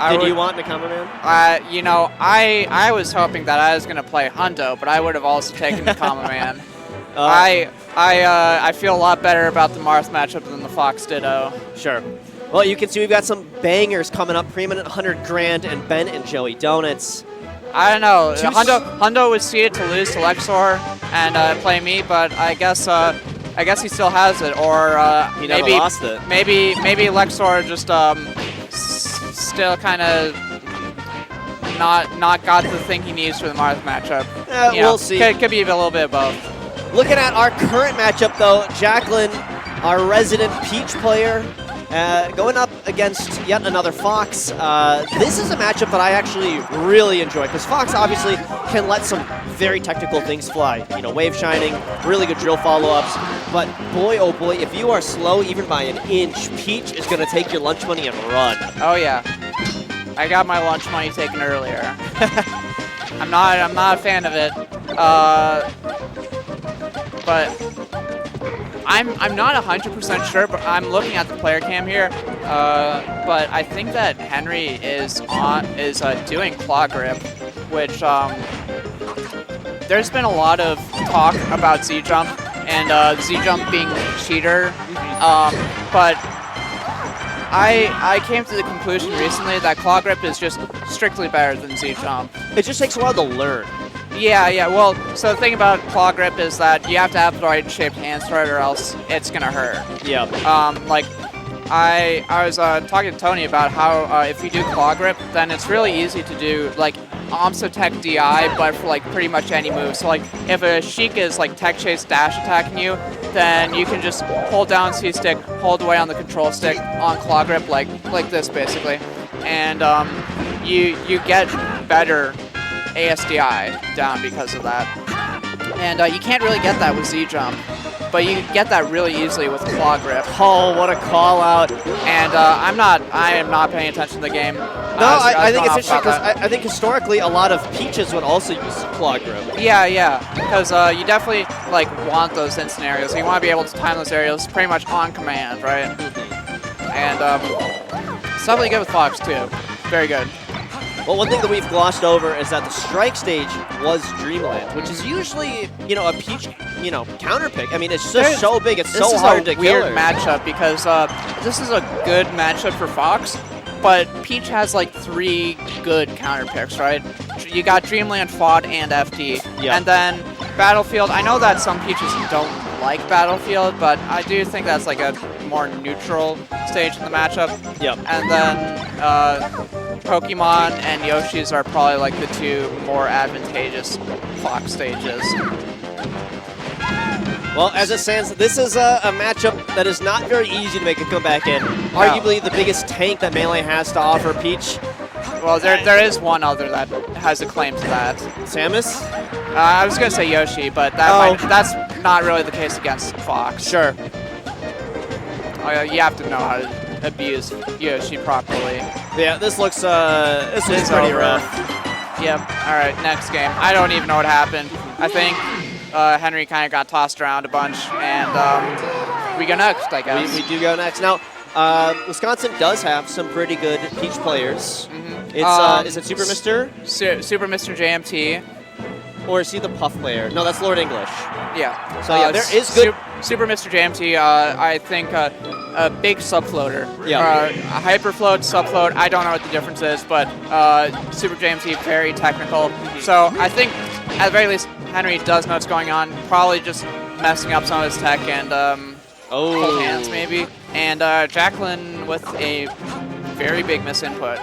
Did you want Nakama Man? You know, I was hoping that I was going to play Hundo, but I would have also taken Nakama Man. I feel a lot better about the Marth matchup than the Fox Ditto. Sure. Well, you can see we've got some bangers coming up. Preeminent 100 Grand and Ben and Joey Donuts. I don't know. Hundo was seeded to lose to Lexor and play me, but I guess he still has it, or he never lost it. Maybe Lexor just still kind of not got the thing he needs for the Marth matchup. We'll see. Could be a little bit of both. Looking at our current matchup, though, Jacklyn, our resident Peach player, going up against yet another Fox. This is a matchup that I actually really enjoy because Fox obviously can let some very technical things fly. You know, wave shining, really good drill follow-ups. But boy, oh boy, if you are slow even by an inch, Peach is going to take your lunch money and run. Oh yeah, I got my lunch money taken earlier. I'm not a fan of it. But I'm not 100% sure, but I'm looking at the player cam here. But I think that Henry is doing claw grip, which there's been a lot of talk about Z jump and Z jump being cheater. But I came to the conclusion recently that claw grip is just strictly better than Z jump. It just takes a while to learn. Yeah. Well, so the thing about claw grip is that you have to have the right shaped hand start or else it's gonna hurt. Yeah. Like I was talking to Tony about how if you do claw grip, then it's really easy to do like Omso-Tech DI, but for like pretty much any move. So like if a Sheik is like tech chase dash attacking you, then you can just hold down C stick, hold away on the control stick on claw grip like this basically, and you get better ASDI down because of that. And you can't really get that with Z-Jump, but you can get that really easily with Claw Grip. Oh, what a call out. And I am not paying attention to the game. No, I think it's interesting because I think historically a lot of Peaches would also use Claw Grip. Yeah, because you definitely like want those instant aerials. You want to be able to time those aerials pretty much on command, right? And it's definitely good with Fox too. Very good. Well, one thing that we've glossed over is that the strike stage was Dreamland, which is usually, a Peach, counter pick. I mean, it's just so big, it's so hard to kill her. This is a weird matchup because this is a good matchup for Fox, but Peach has like 3 good counter picks, right? You got Dreamland, FOD, and FD. Yep. And then Battlefield. I know that some Peaches don't like Battlefield, but I do think that's like a more neutral stage in the matchup. Yep. And then Pokemon and Yoshi's are probably like the 2 more advantageous Fox stages. Well, as it stands, this is a matchup that is not very easy to make a comeback in. Arguably the biggest tank that Melee has to offer Peach. Well, there is one other that has a claim to that. Samus? I was going to say Yoshi, but that's not really the case against Fox. Sure. You have to know how to abuse Yoshi properly. Yeah, this looks pretty rough. Yep. All right, next game. I don't even know what happened. I think Henry kind of got tossed around a bunch, and we go next, I guess. We do go next. Now, Wisconsin does have some pretty good Peach players. Is it Super Mr.? Super Mr. JMT. Or is he the Puff player? No, that's Lord English. Yeah. So yeah, there is good. Super Mr. JMT, I think a big subfloater. Yeah. A hyperfloat, subfloat, I don't know what the difference is, but Super JMT, very technical. So I think, at the very least, Henry does know what's going on. Probably just messing up some of his tech and cold hands, maybe. And Jacklyn with a very big misinput.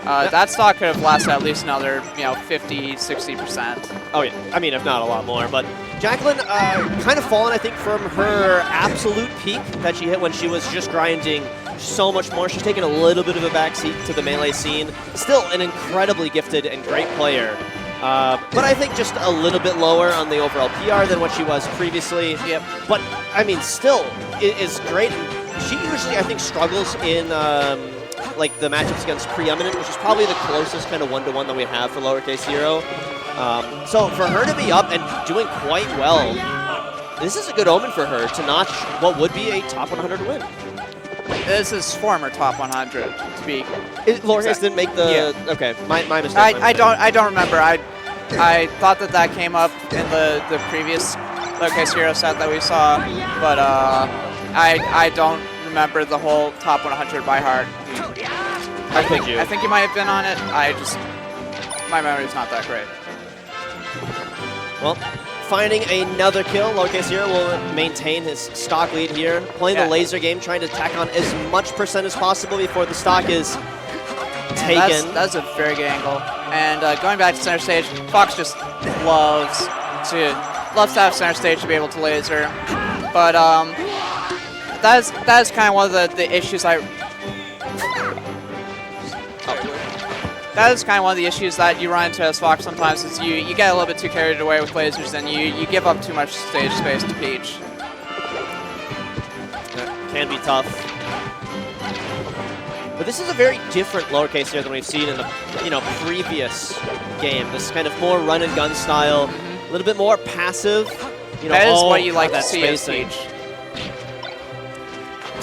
That stock could have lasted at least another, 50, 60%. Oh yeah, I mean, if not a lot more. But Jacklyn kind of fallen, I think, from her absolute peak that she hit when she was just grinding so much more. She's taken a little bit of a backseat to the Melee scene. Still an incredibly gifted and great player. But I think just a little bit lower on the overall PR than what she was previously. Yep. But, I mean, still is great. She usually, I think, struggles in like the matchups against Preeminent, which is probably the closest kind of one-to-one that we have for Lowercase Hero. So for her to be up and doing quite well, this is a good omen for her to notch what would be a top 100 win. This is former top 100 to be. Lowercase didn't make the. Yeah. Okay, my mistake. I don't remember. I thought that came up in the previous Lowercase Hero set that we saw, but I don't remember the whole top 100 by heart. I think you might have been on it. My memory's not that great. Well, finding another kill, Lowercase Hero will maintain his stock lead here. Playing the laser game, trying to tack on as much percent as possible before the stock is taken. That's a very good angle. And going back to center stage, Fox just loves to have center stage to be able to laser. But that is kind of one of the issues That is kind of one of the issues that you run into as Fox sometimes, is you get a little bit too carried away with lasers and you give up too much stage space to Peach. That can be tough. But this is a very different Lowercase here than we've seen in the previous game. This kind of more run and gun style, a little bit more passive. That is what you like to see as Peach.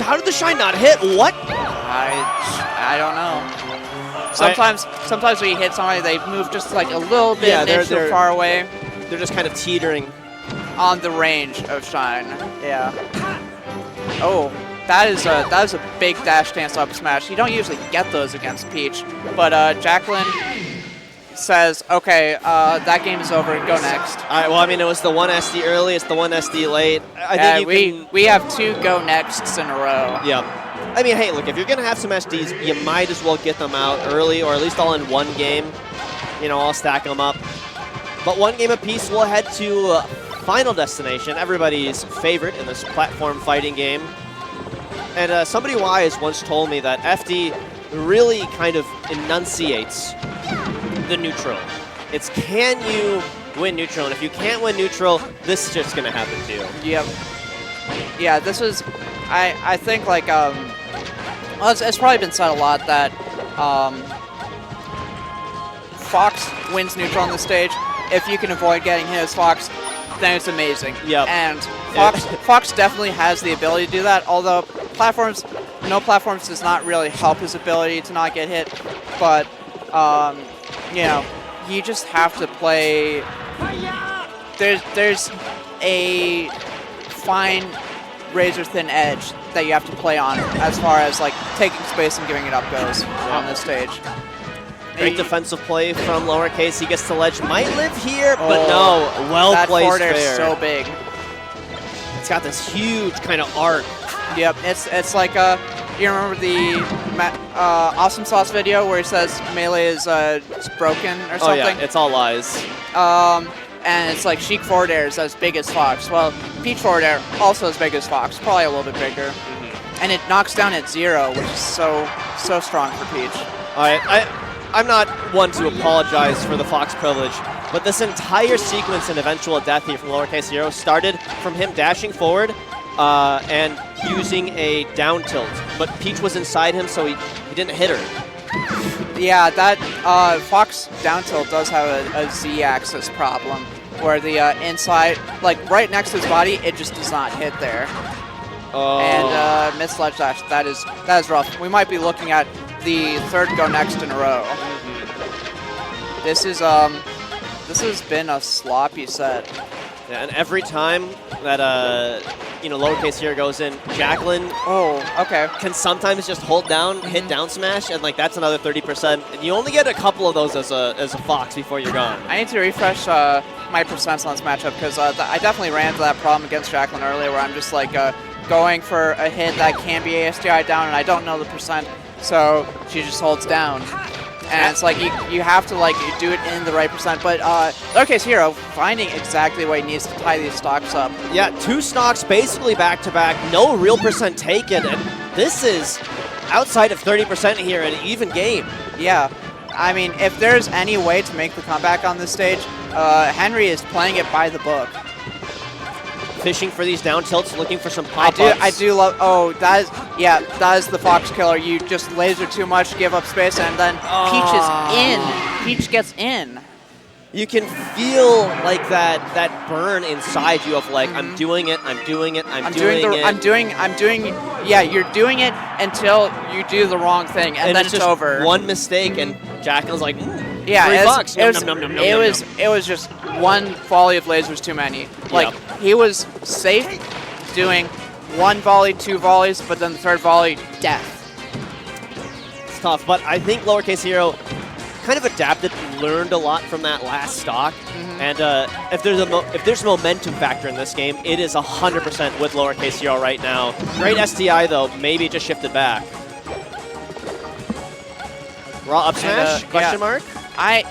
How did the shine not hit? What? I don't know. Sometimes when you hit somebody, they move just like a little bit they're far away. They're just kind of teetering on the range of shine. Yeah. Oh, that is a big dash dance up smash. You don't usually get those against Peach, but Jacklyn says, okay, that game is over. Go next. All right. Well, I mean, it was the one SD early. It's the one SD late. I think we have 2 go nexts in a row. Yeah. I mean, hey, look, if you're going to have some SDs, you might as well get them out early, or at least all in one game. I'll stack them up. But one game apiece, we'll head to Final Destination, everybody's favorite in this platform fighting game. And somebody wise once told me that FD really kind of enunciates the neutral. It's, can you win neutral? And if you can't win neutral, this is just going to happen to you. Yep. Yeah, this is, I think, like, well, it's probably been said a lot that Fox wins neutral on the stage. If you can avoid getting hit as Fox, then it's amazing. Yep. And Fox definitely has the ability to do that, although no platforms does not really help his ability to not get hit. But, you just have to play. There's a fine razor-thin edge that you have to play on as far as like taking space and giving it up goes on this stage. Great defensive play from Lowercase. He gets to ledge. Might live here, but no. Well placed there. That forward is so big. It's got this huge kind of arc. Yep. It's like you remember the Awesome Sauce video where he says melee is broken or something? Oh yeah, it's all lies. And it's like Sheik forward air is as big as Fox. Well, Peach forward air also as big as Fox, probably a little bit bigger. And it knocks down at 0, which is so strong for Peach. All right, I'm not one to apologize for the Fox privilege, but this entire sequence and eventual death here from Lowercase Hero started from him dashing forward and using a down tilt. But Peach was inside him, so he didn't hit her. Yeah, that Fox down tilt does have a Z-axis problem, where the inside, like right next to his body, it just does not hit there. Oh. And mid sledge dash, that is rough. We might be looking at the 3rd go next in a row. This has been a sloppy set. Yeah, and every time that Lowercase Hero goes in, Jacklyn can sometimes just hold down, hit down smash, and like that's another 30%. And you only get a couple of those as a Fox before you're gone. I need to refresh my percents on this matchup because I definitely ran into that problem against Jacklyn earlier, where I'm just like going for a hit that can be ASDI down, and I don't know the percent, so she just holds down. And it's like you have to like do it in the right percent. But Lowercase Hero finding exactly what he needs to tie these stocks up. Yeah, 2 stocks basically back to back, no real percent taken, and this is outside of 30% here in an even game. Yeah, I mean, if there's any way to make the comeback on this stage, Henry is playing it by the book. Fishing for these down tilts, looking for some pop-ups. I do love. Oh, that is the Fox killer. You just laser too much, give up space, and then Peach is in. Peach gets in. You can feel like that burn inside you of like, I'm doing it, I'm doing it, I'm doing it. Yeah, you're doing it until you do the wrong thing, and then it's just over. One mistake, and Jacklyn's like, yeah, $3. It was just one volley of lasers too many. Like, he was safe doing one volley, two volleys, but then the third volley, death. It's tough, but I think Lowercase Hero kind of adapted, learned a lot from that last stock, and if there's a momentum factor in this game, it is 100% with Lowercase Hero right now. Great SDI though, maybe it just shifted back. Raw up smash? Question mark? I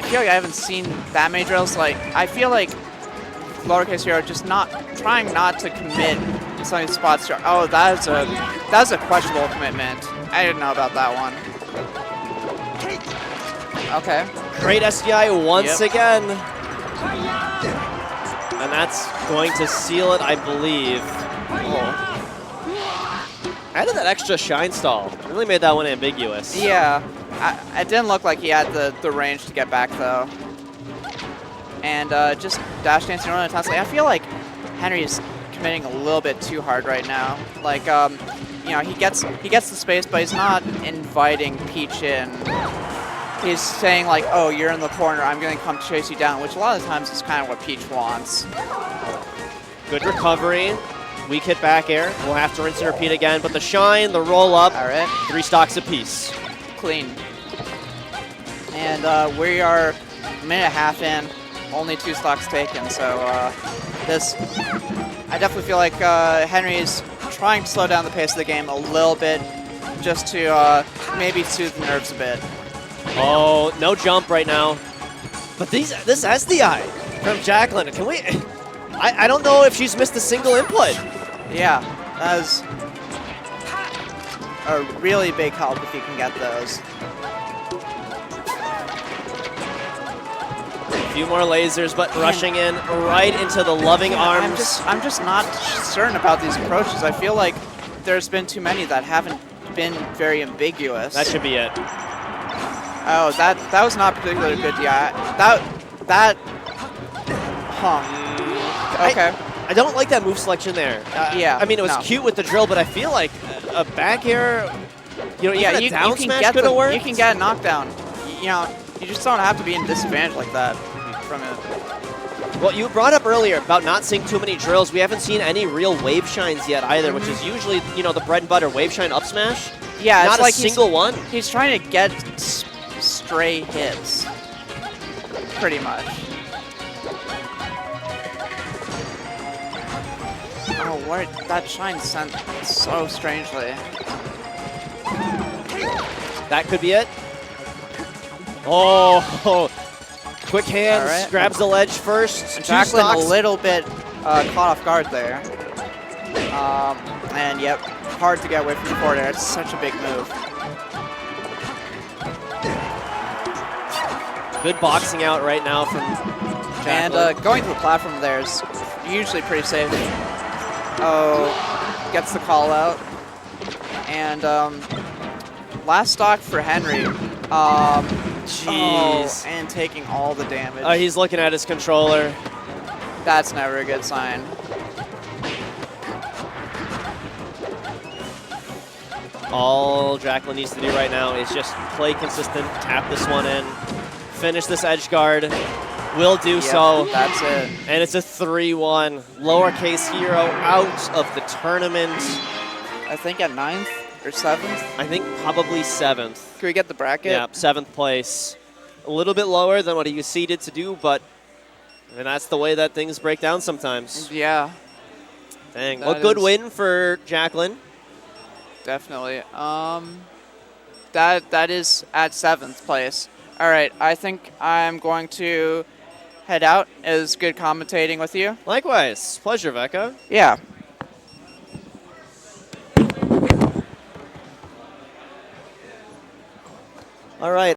feel like I haven't seen that many drills. Like, I feel like Lowercase Hero just trying not to commit in some of these spots. Oh, that's a questionable commitment. I didn't know about that one. Okay. Great SDI once again. And that's going to seal it, I believe. Oh. Added that extra shine stall. Really made that one ambiguous. Yeah. It didn't look like he had the range to get back, though. And just dash dancing around intensely. I feel like Henry is committing a little bit too hard right now. Like, you know, he gets the space, but he's not inviting Peach in. He's saying like, oh, you're in the corner, I'm going to come chase you down, which a lot of times is kind of what Peach wants. Good recovery. Weak hit back air. We'll have to rinse and repeat again, but the shine, the roll up, all right. 3 stocks apiece. Clean. And we are a minute and a half in, only 2 stocks taken, so I definitely feel like Henry is trying to slow down the pace of the game a little bit, just to maybe soothe the nerves a bit. Oh, no jump right now. But this SDI from Jacklyn, can we... I don't know if she's missed a single input. Yeah, that is a really big help if you can get those. A few more lasers, but rushing in right into the loving arms. I'm just not certain about these approaches. I feel like there's been too many that haven't been very ambiguous. That should be it. Oh, that was not particularly good. Yeah, Okay. I don't like that move selection there. Yeah. I mean, it was cute with the drill, but I feel like a back air, you know, even a down smash could have worked. You can get a knockdown. You know, you just don't have to be in disadvantage like that from it. Well, you brought up earlier about not seeing too many drills. We haven't seen any real wave shines yet either, which is usually, you know, the bread and butter wave shine up smash. Yeah, not it's like a single one. He's trying to get stray hits, pretty much. Oh, what? That shine sent so strangely. That could be it. Oh, quick hands, grabs the ledge first. Jacklyn a little bit caught off guard there. And yep, hard to get away from the forward air. It's such a big move. Good boxing out right now from Jacklyn. And going to the platform there is usually pretty safe. Oh, gets the call out. And last stock for Henry. Jeez. Oh, and taking all the damage. He's looking at his controller. That's never a good sign. All Jacklyn needs to do right now is just play consistent, tap this one in, finish this edge guard. Will do so. That's it. And it's a 3-1. Lowercase Hero out of the tournament. I think at 9th or 7th? I think probably 7th. Can we get the bracket? Yeah, 7th place. A little bit lower than what he was seeded to do, but and that's the way that things break down sometimes. Yeah. Dang. Well, good win for Jacklyn. Definitely. That is at 7th place. All right, I think I'm going to head out. It was good commentating with you. Likewise. Pleasure, Vecca. Yeah. All right.